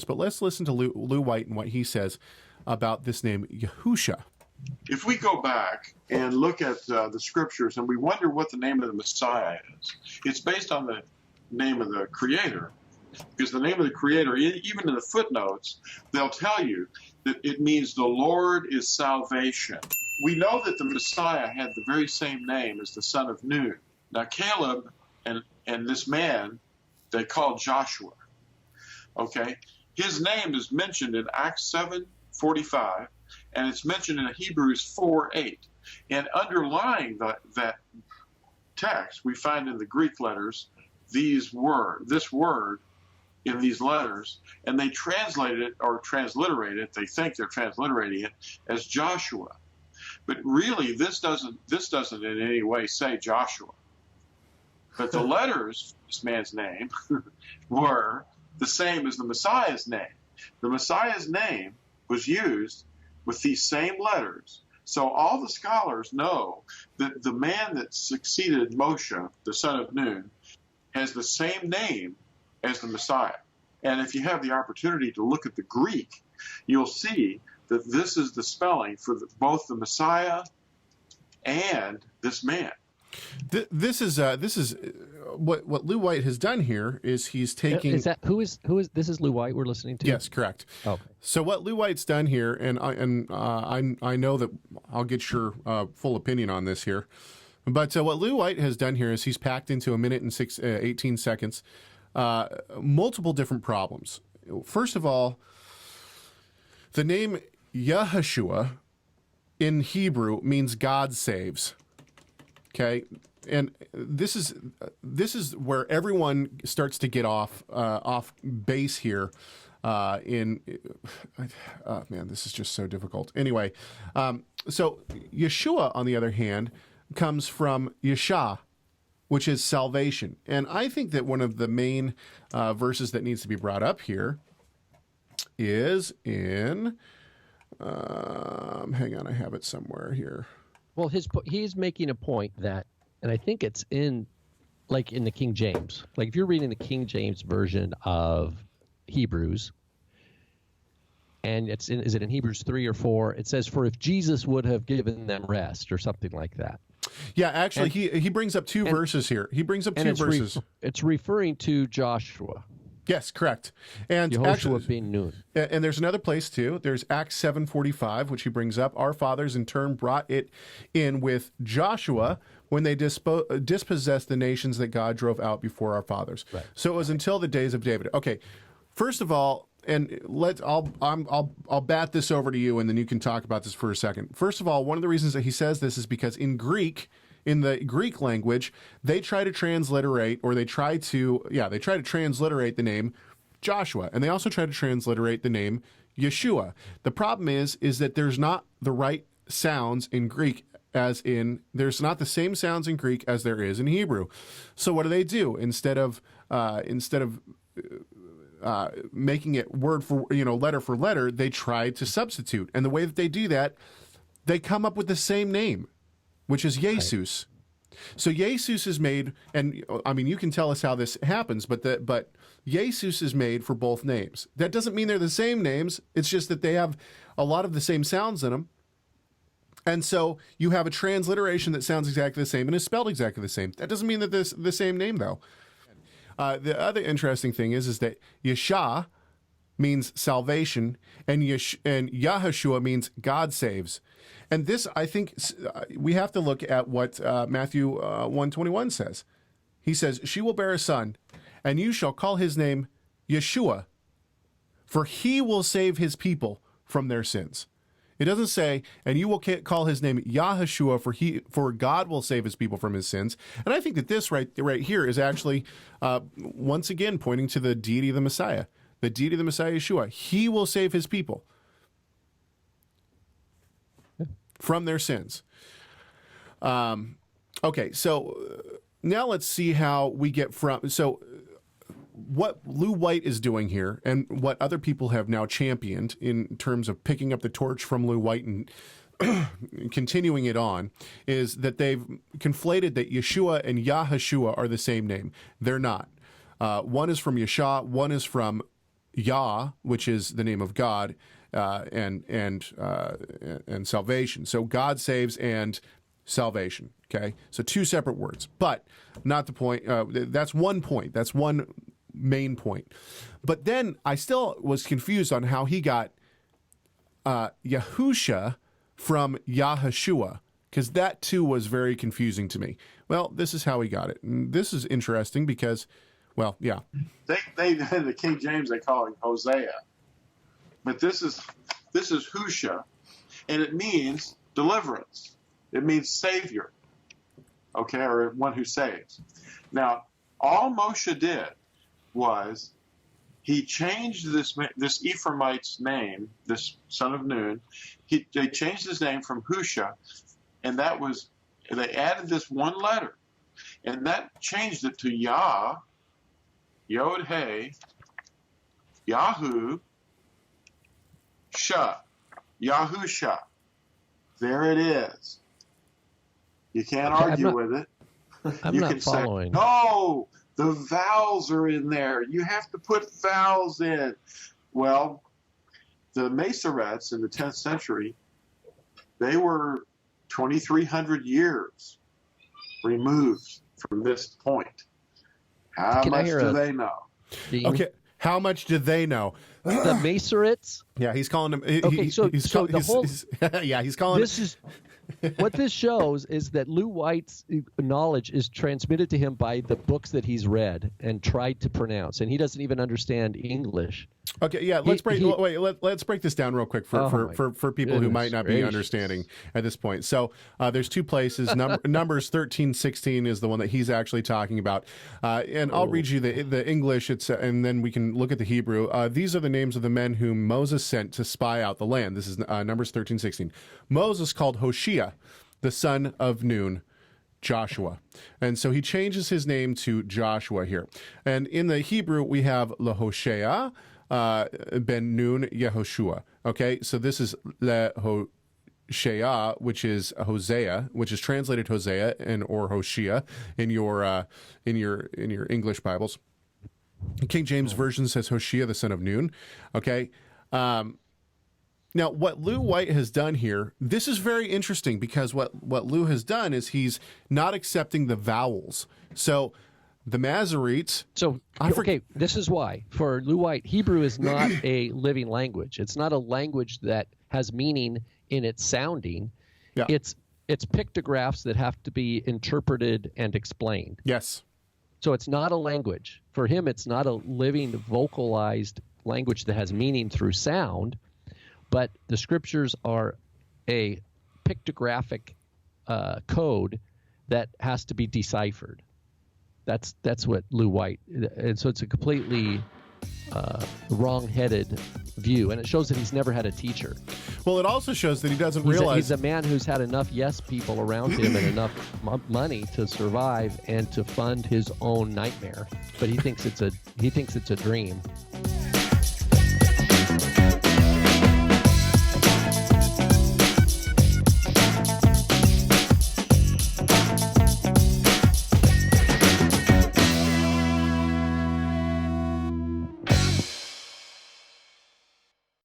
but let's listen to Lou White and what he says about this name, Yahusha. If we go back and look at the scriptures and we wonder what the name of the Messiah is, it's based on the name of the Creator. Because the name of the Creator, even in the footnotes, they'll tell you that it means the Lord is salvation. We know that the Messiah had the very same name as the son of Nun. Now Caleb and this man, they called Joshua. Okay? His name is mentioned in Acts 7:45, and it's mentioned in Hebrews 4:8. And underlying that text, we find in the Greek letters this word in these letters, and they translate it or transliterate it. They think they're transliterating it as Joshua, but really this doesn't in any way say Joshua. But the letters of this man's name were the same as the Messiah's name. The Messiah's name was used with these same letters. So all the scholars know that the man that succeeded Moshe, the son of Nun, has the same name as the Messiah. And if you have the opportunity to look at the Greek, you'll see that this is the spelling for both the Messiah and this man. This is what Lou White has done here is he's taking. Who is this is Lou White we're listening to? Yes, correct. Okay. So what Lou White's done here, and I know that I'll get your full opinion on this here, but what Lou White has done here is he's packed into a minute and 18 seconds multiple different problems. First of all, the name Yahshua in Hebrew means God saves. Okay, and this is where everyone starts to get off base here. Man, this is just so difficult. Anyway, so Yeshua, on the other hand, comes from Yesha, which is salvation. And I think that one of the main verses that needs to be brought up here is in. Hang on, I have it somewhere here. Well, he's making a point that, and I think it's in the King James. Like if you're reading the King James version of Hebrews, and is it in Hebrews 3 or 4? It says, "For if Jesus would have given them rest," or something like that. Yeah, actually, he brings up two verses here. He brings up two verses. It's referring to Joshua. Yes, correct. And Yahusha actually, being Nun. And there's another place too. There's Acts 7:45, which he brings up. Our fathers in turn brought it in with Joshua when they dispossessed the nations that God drove out before our fathers. Right. So it was until the days of David. Okay, first of all, and I'll bat this over to you, and then you can talk about this for a second. First of all, one of the reasons that he says this is because in the Greek language, they try to transliterate, or they try to transliterate the name Joshua, and they also try to transliterate the name Yeshua. The problem is that there's not the right sounds in Greek there's not the same sounds in Greek as there is in Hebrew. So what do? Instead of making it letter for letter, they try to substitute. And the way that they do that, they come up with the same name, which is Jesus. Right. So Jesus is made, and I mean, you can tell us how this happens, but Jesus is made for both names. That doesn't mean they're the same names. It's just that they have a lot of the same sounds in them. And so you have a transliteration that sounds exactly the same and is spelled exactly the same. That doesn't mean that this the same name, though. The other interesting thing is that Yesha means salvation, and Yahushua means God saves. And this, I think, we have to look at what Matthew 1:21 says. He says, "She will bear a son, and you shall call his name Yeshua, for he will save his people from their sins." It doesn't say, "and you will call his name Yahushua, for God will save his people from his sins." And I think that this right here is actually, once again, pointing to the deity of the Messiah. The deity of the Messiah, Yeshua. He will save his people from their sins. Okay, so now let's see how we get from... So what Lou White is doing here, and what other people have now championed in terms of picking up the torch from Lou White and continuing it on, is that they've conflated that Yeshua and Yahushua are the same name. They're not. One is from Yeshua, one is from Yah, which is the name of God, and salvation. So God saves and salvation. Okay, so two separate words, but not the point. That's one point. That's one main point. But then I still was confused on how he got Yahusha from Yahshua, because that too was very confusing to me. Well, this is how he got it. And this is interesting because, well, yeah. They in the King James, they call him Hosea. But this is Husha, and it means deliverance. It means savior, okay, or one who saves. Now, all Moshe did was he changed this Ephraimite's name, this son of Nun. They changed his name from Husha, and that was, they added this one letter, and that changed it to Yah, Yod Hey, Yahu, Shah, Yahusha. There it is. You can't argue with it. I'm not following. Say, no, the vowels are in there. You have to put vowels in. Well, the Masoretes in the 10th century, they were 2,300 years removed from this point. How much do they know? Okay, how much do they know? The Masoretes? Yeah, he's calling them. He's calling. This is what this shows is that Lou White's knowledge is transmitted to him by the books that he's read and tried to pronounce, and he doesn't even understand English. Okay, yeah, let's break this down real quick for people who might not be understanding at this point. So there's two places. Numbers 13:16 is the one that he's actually talking about, and I'll read you the English. And then we can look at the Hebrew. These are the names of the men whom Moses sent to spy out the land. This is Numbers 13:16. Moses called Hoshea, the son of Nun, Joshua. And so he changes his name to Joshua here. And in the Hebrew, we have Lehoshea ben Nun Yehoshua. Okay, so this is Lehoshea, which is Hosea, which is translated Hosea or Hoshea in your English Bibles. King James Version says Hoshea, the son of Nun. Okay. Now, what Lou White has done here, this is very interesting because what Lou has done is he's not accepting the vowels. So the Masoretes... this is why. For Lou White, Hebrew is not a living language. It's not a language that has meaning in its sounding. Yeah. It's pictographs that have to be interpreted and explained. Yes. So it's not a language. For him, it's not a living, vocalized language that has meaning through sound. But the scriptures are a pictographic code that has to be deciphered. That's what Lou White, and so it's a completely wrong-headed view, and it shows that he's never had a teacher. Well, it also shows that he doesn't realize he's a man who's had enough yes people around him and enough money to survive and to fund his own nightmare. But he thinks it's a dream.